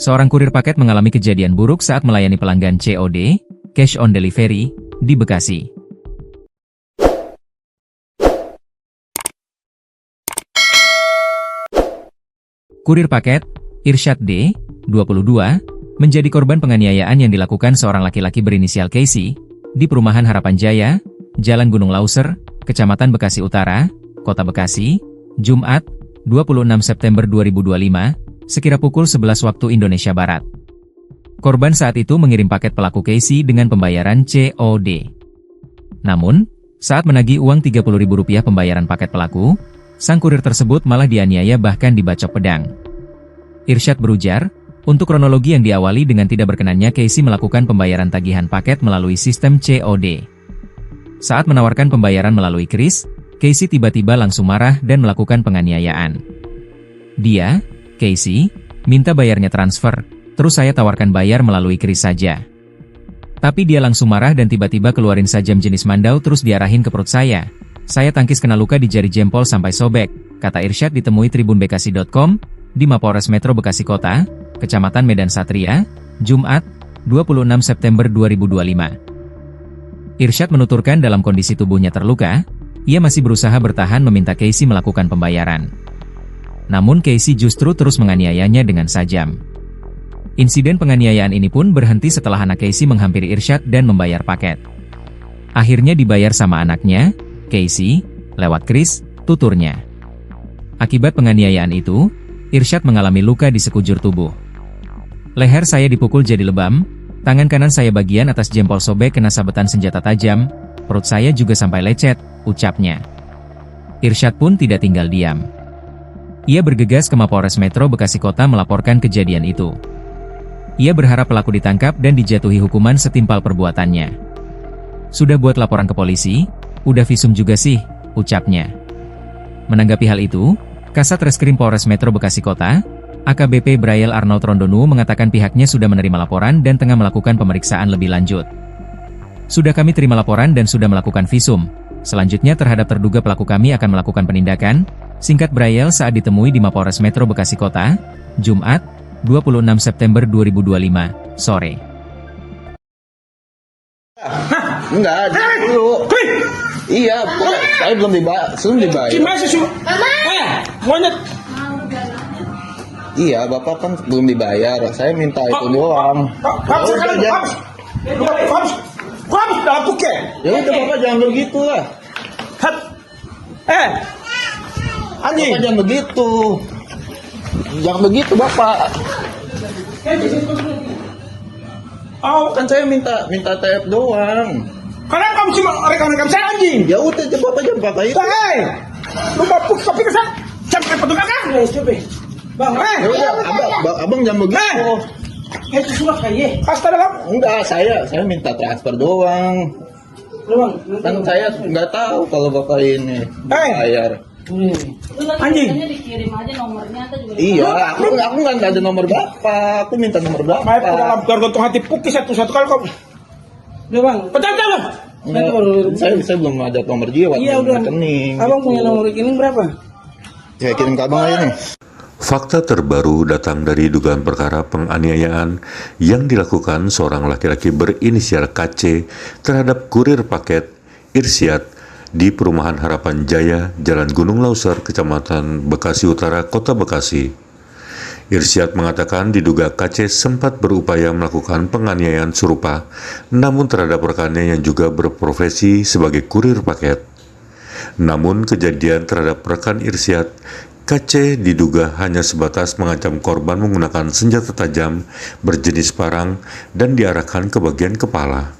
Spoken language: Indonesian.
Seorang kurir paket mengalami kejadian buruk saat melayani pelanggan COD, Cash on Delivery, di Bekasi. Kurir paket, Irsyad D., 22, menjadi korban penganiayaan yang dilakukan seorang laki-laki berinisial Casey, di Perumahan Harapan Jaya, Jalan Gunung Lauser, Kecamatan Bekasi Utara, Kota Bekasi, Jumat, 26 September 2025, sekira pukul 11 waktu Indonesia Barat. Korban saat itu mengirim paket pelaku Casey dengan pembayaran COD. Namun, saat menagih uang Rp30.000 pembayaran paket pelaku, sang kurir tersebut malah dianiaya bahkan dibacok pedang. Irsyad berujar, untuk kronologi yang diawali dengan tidak berkenannya Casey melakukan pembayaran tagihan paket melalui sistem COD. Saat menawarkan pembayaran melalui kris, Casey tiba-tiba langsung marah dan melakukan penganiayaan. Dia, Casey, minta bayarnya transfer, terus saya tawarkan bayar melalui kris saja. Tapi dia langsung marah dan tiba-tiba keluarin sajam jenis mandau terus diarahin ke perut saya. Saya tangkis kena luka di jari jempol sampai sobek, kata Irsyad ditemui tribunbekasi.com, di Mapolres Metro Bekasi Kota, Kecamatan Medan Satria, Jumat, 26 September 2025. Irsyad menuturkan dalam kondisi tubuhnya terluka, ia masih berusaha bertahan meminta Casey melakukan pembayaran. Namun Casey justru terus menganiayanya dengan sajam. Insiden penganiayaan ini pun berhenti setelah anak Casey menghampiri Irsyad dan membayar paket. Akhirnya dibayar sama anaknya, Casey, lewat kris, tuturnya. Akibat penganiayaan itu, Irsyad mengalami luka di sekujur tubuh. Leher saya dipukul jadi lebam, tangan kanan saya bagian atas jempol sobek kena sabetan senjata tajam, perut saya juga sampai lecet, ucapnya. Irsyad pun tidak tinggal diam. Ia bergegas ke Mapolres Metro Bekasi Kota melaporkan kejadian itu. Ia berharap pelaku ditangkap dan dijatuhi hukuman setimpal perbuatannya. Sudah buat laporan ke polisi? Udah visum juga sih, ucapnya. Menanggapi hal itu, Kasat Reskrim Polres Metro Bekasi Kota, AKBP Braille Arnold Rondonu mengatakan pihaknya sudah menerima laporan dan tengah melakukan pemeriksaan lebih lanjut. Sudah kami terima laporan dan sudah melakukan visum. Selanjutnya terhadap terduga pelaku kami akan melakukan penindakan, singkat Braille saat ditemui di Mapolres Metro Bekasi Kota, Jumat, 26 September 2025, sore. Hah? Enggak, dulu. Iya, saya belum dibayar. Gimana sih, monyet. Iya, Bapak kan belum dibayar. Saya minta itu doang. Habis dalam buke. Ya udah Bapak jangan begitu lah. Anjing. Bapak jangan begitu. Jangan begitu Bapak. Kan saya minta TF doang. Karena kamu cuma rekam saya anjing. Ya udah Bapak jangan pakai itu. Lu bapuk tapi kesan. Sampai petugas kan? Bang, ya udah, abang jangan begitu. Itu sudah kayak. Pasta dalam? Enggak, saya minta transfer doang. Kan saya nggak tahu kalau Bapak ini bayar. Anjing. Dikirim aja nomornya atau juga. Iya, aku nggak ada nomor Bapak. Aku minta nomor Bapak. Maaf dalam gantung hati pukis satu kali kau. Udah bang, pecah loh. Saya belum ada nomor jiwa. Iya udah. Rekening. Abang punya nomor rekening berapa? Saya kirim ke abang aja nih. Fakta terbaru datang dari dugaan perkara penganiayaan yang dilakukan seorang laki-laki berinisial KC terhadap kurir paket Irsyad di Perumahan Harapan Jaya, Jalan Gunung Lauser, Kecamatan Bekasi Utara, Kota Bekasi. Irsyad mengatakan diduga KC sempat berupaya melakukan penganiayaan serupa, namun terhadap rekannya yang juga berprofesi sebagai kurir paket. Namun kejadian terhadap rekan Irsyad, KC diduga hanya sebatas mengancam korban menggunakan senjata tajam berjenis parang dan diarahkan ke bagian kepala.